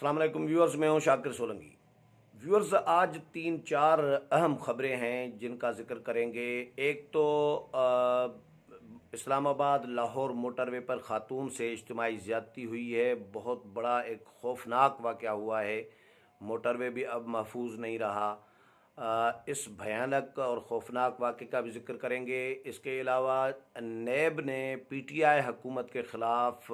अस्सलाम वालेकुम व्यूअर्स, मैं हूं शाकिर सोलंकी। व्यूअर्स, आज तीन चार अहम खबरें हैं जिनका जिक्र करेंगे। एक तो इस्लामाबाद लाहौर मोटरवे पर खातून से इज्तिमाई ज़्यादती हुई है। बहुत बड़ा एक खौफनाक वाक़या हुआ है। मोटरवे भी अब महफूज नहीं रहा। इस भयानक और खौफनाक वाक़े का भी जिक्र करेंगे। इसके अलावा नैब ने पीटीआई हुकूमत के ख़िलाफ़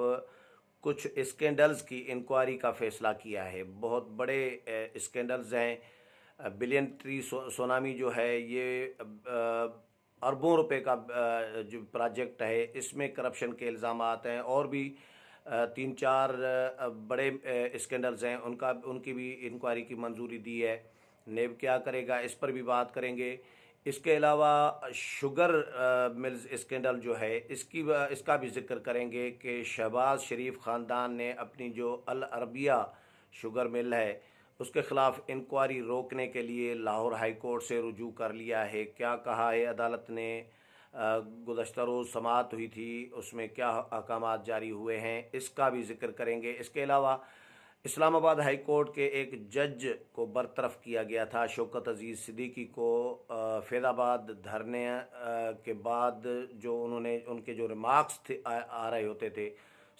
कुछ स्कैंडल्स की इंक्वायरी का फ़ैसला किया है। बहुत बड़े स्कैंडल्स हैं। बिलियन ट्री सोनामी जो है ये अरबों रुपए का जो प्रोजेक्ट है, इसमें करप्शन के इल्ज़ाम आते हैं। और भी तीन चार बड़े स्कैंडल्स हैं, उनकी भी इंक्वायरी की मंजूरी दी है। नेब क्या करेगा, इस पर भी बात करेंगे। इसके अलावा शुगर मिल्स स्कैंडल जो है, इसका भी जिक्र करेंगे कि शहबाज शरीफ ख़ानदान ने अपनी जो अल अरबिया शुगर मिल है उसके ख़िलाफ़ इंक्वायरी रोकने के लिए लाहौर हाई कोर्ट से रुजू कर लिया है। क्या कहा है अदालत ने? गुज़श्ता रोज़ समाअत हुई थी, उसमें क्या अहकामात जारी हुए हैं, इसका भी जिक्र करेंगे। इसके अलावा इस्लामाबाद हाई कोर्ट के एक जज को बरतरफ किया गया था, शौकत अजीज़ सिद्दीकी को। फैज़ाबाद धरने के बाद जो उनके जो रिमार्क्स थे आ रहे होते थे,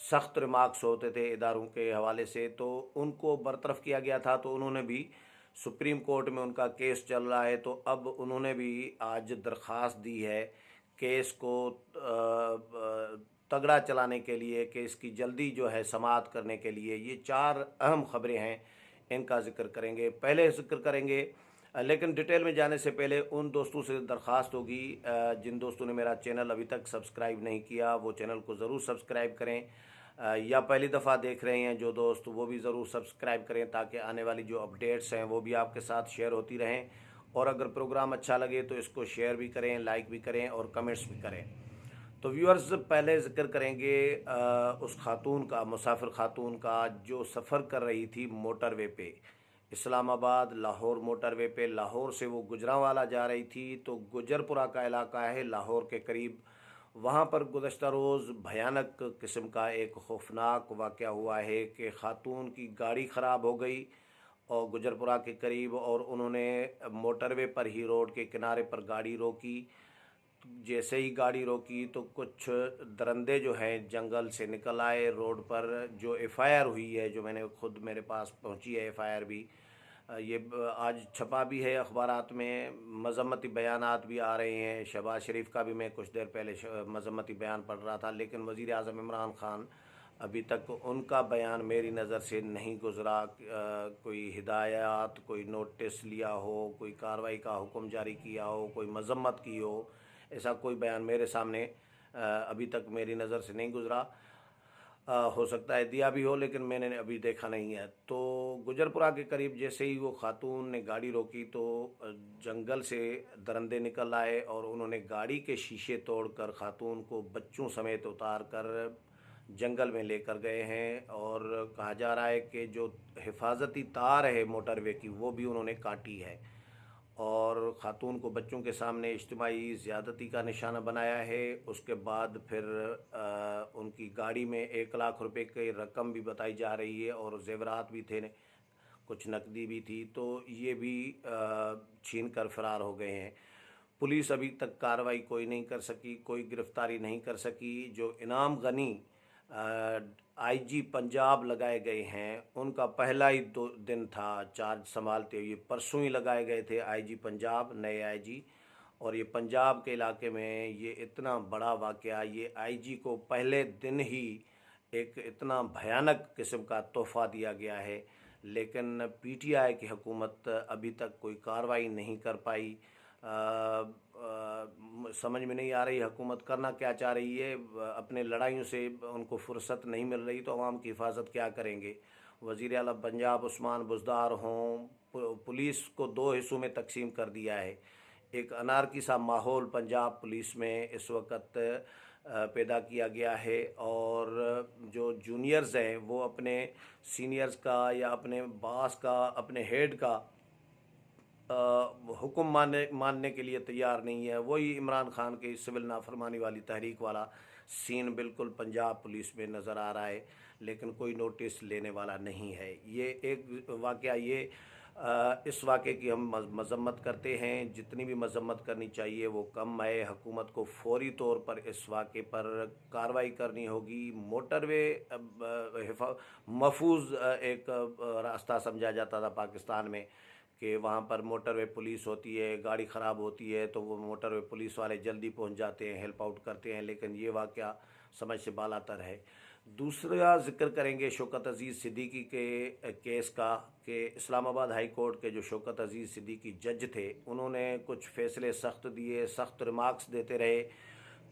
सख्त रिमार्क्स होते थे इदारों के हवाले से, तो उनको बरतरफ किया गया था। तो उन्होंने भी सुप्रीम कोर्ट में उनका केस चल रहा है, तो अब उन्होंने भी आज दरख्वास्त दी है केस को तगड़ा चलाने के लिए, केस की जल्दी जो है समाअत करने के लिए। ये चार अहम खबरें हैं, इनका जिक्र करेंगे। पहले जिक्र करेंगे, लेकिन डिटेल में जाने से पहले उन दोस्तों से दरख्वास्त होगी जिन दोस्तों ने मेरा चैनल अभी तक सब्सक्राइब नहीं किया, वो चैनल को ज़रूर सब्सक्राइब करें। या पहली दफ़ा देख रहे हैं जो दोस्त, वो भी ज़रूर सब्सक्राइब करें ताकि आने वाली जो अपडेट्स हैं वो भी आपके साथ शेयर होती रहें। और अगर प्रोग्राम अच्छा लगे तो इसको शेयर भी करें, लाइक भी करें और कमेंट्स भी करें। तो व्यूअर्स, पहले ज़िक्र करेंगे उस खातून का, मुसाफिर खातून का, जो सफ़र कर रही थी मोटरवे पे, इस्लामाबाद लाहौर मोटरवे पे। लाहौर से वो गुजरांवाला जा रही थी, तो गुजरपुरा का इलाका है लाहौर के करीब। वहाँ पर गुज़श्ता रोज़ भयानक किस्म का एक खौफनाक वाक़या हुआ है कि खातून की गाड़ी ख़राब हो गई और गुजरपुरा के करीब, और उन्होंने मोटरवे पर ही रोड के किनारे पर गाड़ी रोकी। जैसे ही गाड़ी रोकी तो कुछ दरंदे जो हैं जंगल से निकल आए रोड पर। जो एफआईआर हुई है, जो मैंने खुद, मेरे पास पहुंची है एफआईआर भी, ये आज छपा भी है अखबारात में। मजम्मती बयानात भी आ रहे हैं। शहबाज शरीफ का भी मैं कुछ देर पहले मजम्मती बयान पढ़ रहा था, लेकिन वज़ीर आज़म इमरान ख़ान, अभी तक उनका बयान मेरी नज़र से नहीं गुज़रा। कोई हिदायत, कोई नोटिस लिया हो, कोई कार्रवाई का हुक्म जारी किया हो, कोई मजम्मत की हो, ऐसा कोई बयान मेरे सामने अभी तक मेरी नज़र से नहीं गुज़रा। हो सकता है दिया भी हो, लेकिन मैंने अभी देखा नहीं है। तो गुजरपुरा के करीब जैसे ही वो खातून ने गाड़ी रोकी तो जंगल से दरंदे निकल आए और उन्होंने गाड़ी के शीशे तोड़कर खातून को बच्चों समेत उतार कर जंगल में लेकर गए हैं। और कहा जा रहा है कि जो हिफाजती तार है मोटरवे की, वो भी उन्होंने काटी है और ख़ातून को बच्चों के सामने इज्तिमाई ज़्यादती का निशाना बनाया है। उसके बाद फिर उनकी गाड़ी में 1 लाख रुपए की रकम भी बताई जा रही है और जेवरात भी थे, कुछ नकदी भी थी, तो ये भी छीन कर फरार हो गए हैं। पुलिस अभी तक कार्रवाई कोई नहीं कर सकी, कोई गिरफ्तारी नहीं कर सकी। जो इनाम गनी आईजी पंजाब लगाए गए हैं, उनका पहला ही दिन था चार्ज संभालते हुए। परसों ही लगाए गए थे आईजी पंजाब, नए आईजी। और ये पंजाब के इलाके में ये इतना बड़ा वाक़या, ये आईजी को पहले दिन ही एक इतना भयानक किस्म का तोहफ़ा दिया गया है, लेकिन पीटीआई की हुकूमत अभी तक कोई कार्रवाई नहीं कर पाई। समझ में नहीं आ रही हुकूमत करना क्या चाह रही है। अपने लड़ाइयों से उनको फुर्सत नहीं मिल रही, तो आवाम की हिफाजत क्या करेंगे। वज़ीर आला पंजाब उस्मान बुज़दार हों, पुलिस को 2 हिस्सों में तकसीम कर दिया है। एक अनारकी सा माहौल पंजाब पुलिस में इस वक्त पैदा किया गया है, और जो जूनियर्स हैं वो अपने सीनियर्स का या अपने बॉस का, अपने हेड का हुक्म मानने के लिए तैयार नहीं है। वही इमरान खान के सिविल नाफरमानी वाली तहरीक वाला सीन बिल्कुल पंजाब पुलिस में नज़र आ रहा है। लेकिन कोई नोटिस लेने वाला नहीं है। ये एक वाक़या इस वाक़े की हम मज़म्मत करते हैं, जितनी भी मज़म्मत करनी चाहिए वो कम है। हुकूमत को फ़ौरी तौर पर इस वाक़े पर कार्रवाई करनी होगी। मोटरवे महफूज एक रास्ता समझा जाता था पाकिस्तान में कि वहाँ पर मोटरवे पुलिस होती है, गाड़ी ख़राब होती है तो वो मोटरवे पुलिस वाले जल्दी पहुँच जाते हैं, हेल्प आउट करते हैं, लेकिन ये वाक़या समझ से बालातर है। दूसरा ज़िक्र करेंगे शौकत अज़ीज़ सिद्दीकी के केस का, कि इस्लामाबाद हाई कोर्ट के जो शौकत अज़ीज़ सिद्दीकी जज थे, उन्होंने कुछ फ़ैसले सख्त दिए, सख्त रिमार्क्स देते रहे,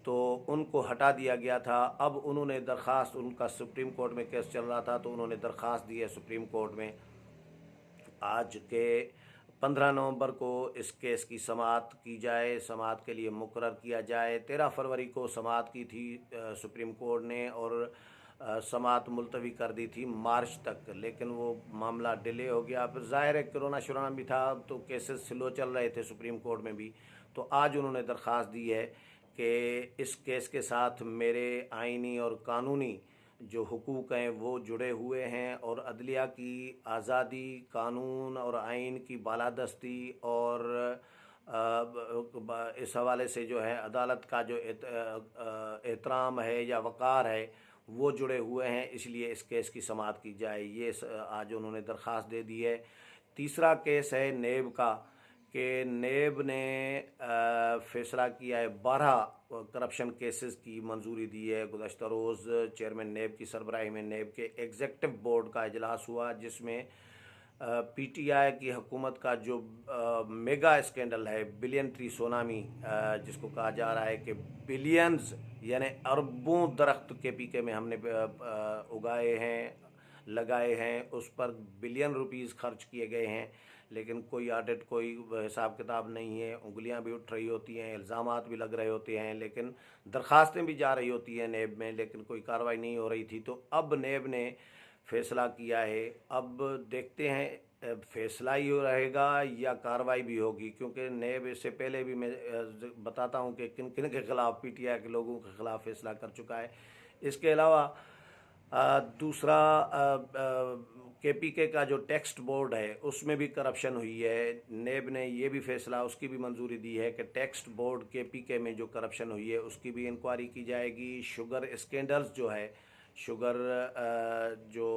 तो उनको हटा दिया गया था। अब उन्होंने दरख्वास्त, उनका सुप्रीम कोर्ट में केस चल रहा था तो उन्होंने दरख्वास्त दी है सुप्रीम कोर्ट में आज के 15 नवंबर को इस केस की समाअत की जाए, समाअत के लिए मुकर्रर किया जाए। 13 फरवरी को समाअत की थी सुप्रीम कोर्ट ने, और समाअत मुलतवी कर दी थी मार्च तक, लेकिन वो मामला डिले हो गया। फिर ज़ाहिर है कोरोना शोरोना भी था तो केसेस स्लो चल रहे थे सुप्रीम कोर्ट में भी। तो आज उन्होंने दरख्वास्त दी है कि इस केस के साथ मेरे आइनी और कानूनी जो हुकूक हैं वो जुड़े हुए हैं, और अदलिया की आज़ादी, कानून और आइन की बालादस्ती और इस हवाले से जो है अदालत का जो एहतराम है या वक़ार है वो जुड़े हुए हैं, इसलिए इस केस की समाअत की जाए। ये आज उन्होंने दरख्वास्त दे दी है। तीसरा केस है नेब का, कि नेब ने फ़ैसला किया है, 12 करप्शन केसेस की मंजूरी दी है। गुज़श्ता रोज़ चेयरमैन नेब की सरबराही में नेब के एग्जेक्टिव बोर्ड का इजलास हुआ, जिसमें पीटीआई की हुकूमत का जो मेगा स्कैंडल है, बिलियन ट्री सोनामी, जिसको कहा जा रहा है कि बिलियंस यानी अरबों दरख्त केपीके में हमने उगाए हैं, लगाए हैं, उस पर बिलियन रुपीस खर्च किए गए हैं, लेकिन कोई ऑडिट, कोई हिसाब किताब नहीं है। उंगलियां भी उठ रही होती हैं, इल्ज़ामात भी लग रहे होते हैं, लेकिन दरख्वास्तें भी जा रही होती हैं नेब में, लेकिन कोई कार्रवाई नहीं हो रही थी। तो अब नेब ने फ़ैसला किया है, अब देखते हैं फ़ैसला ही रहेगा या कार्रवाई भी होगी, क्योंकि नेब इससे पहले भी मैं बताता हूं कि किन किन के ख़िलाफ़, पीटीआई के लोगों के ख़िलाफ़ फ़ैसला कर चुका है। इसके अलावा दूसरा केपीके का जो टेक्स्ट बोर्ड है उसमें भी करप्शन हुई है। नेब ने ये भी फ़ैसला, उसकी भी मंजूरी दी है कि टेक्स्ट बोर्ड केपीके में जो करप्शन हुई है उसकी भी इंक्वायरी की जाएगी। शुगर स्कैंडल्स जो है, शुगर जो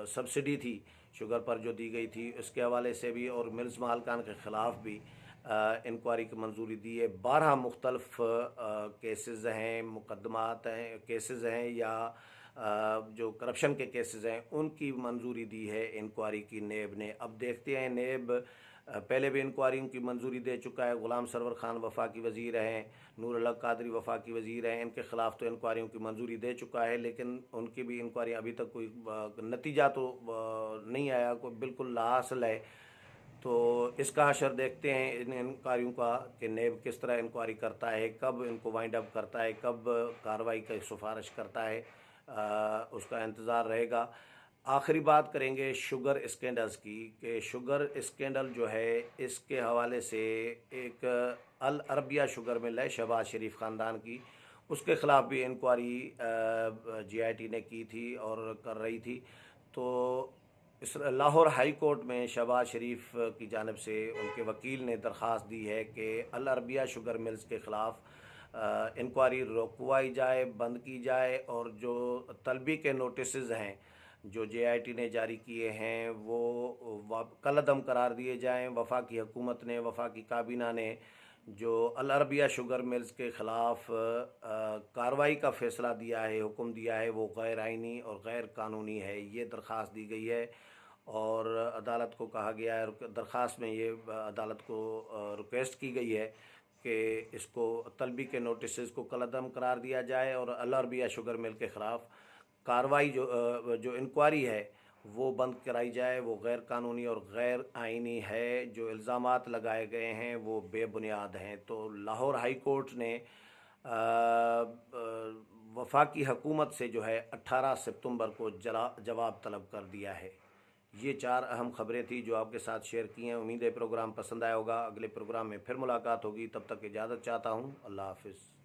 सब्सिडी थी शुगर पर जो दी गई थी उसके हवाले से भी, और मिल्स मालकान के ख़िलाफ़ भी इंक्वायरी की मंजूरी दी है। 12 मुख्तलफ केसेस हैं, मुकदमात हैं, केसेस हैं या जो करप्शन के केसेस हैं उनकी मंजूरी दी है इंक्वायरी की नेब ने। अब देखते हैं, नेब पहले भी इंक्वायरी की मंजूरी दे चुका है। ग़ुलाम सरवर ख़ान वफाकी वज़ीर हैं, नूर अल हक कादरी वफाकी वज़ीर हैं, इनके ख़िलाफ़ तो इंक्वायरियों की मंजूरी दे चुका है, लेकिन उनकी भी इंक्वायरी अभी तक कोई नतीजा तो नहीं आया, कोई बिल्कुल लाहासिल है। तो इसका असर देखते हैं इन इंक्वायरियों का, कि नेब किस तरह इंक्वायरी करता है, कब इनको वाइंड अप करता है, कब कार्रवाई की सिफारिश करता है, उसका इंतज़ार रहेगा। आखिरी बात करेंगे शुगर स्कैंडल्स की, कि शुगर स्कैंडल जो है इसके हवाले से एक अल अरबिया शुगर मिल है शहबाज शरीफ ख़ानदान की, उसके ख़िलाफ़ भी इंक्वायरी जीआईटी ने की थी और कर रही थी। तो इस लाहौर हाई कोर्ट में शहबाज शरीफ की जानिब से उनके वकील ने दरख्वास्त दी है कि अल अरबिया शुगर मिल्स के ख़िलाफ़ इंक्वायरी रोकवाई जाए, बंद की जाए, और जो तलबी के नोटिसेस हैं जो जेआईटी ने जारी किए हैं वो कलअदम करार दिए जाएं। वफाकी हुकूमत ने, वफाकी काबीना ने जो अल अरबिया शुगर मिल्स के ख़िलाफ़ कार्रवाई का फ़ैसला दिया है, हुक्म दिया है, वो गैर आइनी और गैर कानूनी है। ये दरख्वास्त दी गई है और अदालत को कहा गया है, दरख्वास्त में ये अदालत को रिक्वेस्ट की गई है कि इसको तलबी के नोटिस को कलअदम करार दिया जाए और अल अरबिया शुगर मिल के ख़िलाफ़ कार्रवाई जो इंक्वायरी है वो बंद कराई जाए, वो गैर कानूनी और गैर आइनी है। जो इल्ज़ामात लगाए गए हैं वो बेबुनियाद हैं। तो लाहौर हाई कोर्ट ने वफाकी हुकूमत से जो है 18 सितंबर को जवाब तलब कर दिया है। ये 4 अहम खबरें थी जो आपके साथ शेयर की हैं। उम्मीद है प्रोग्राम पसंद आया होगा। अगले प्रोग्राम में फिर मुलाकात होगी, तब तक इजाज़त चाहता हूँ। अल्लाह हाफ़िज़।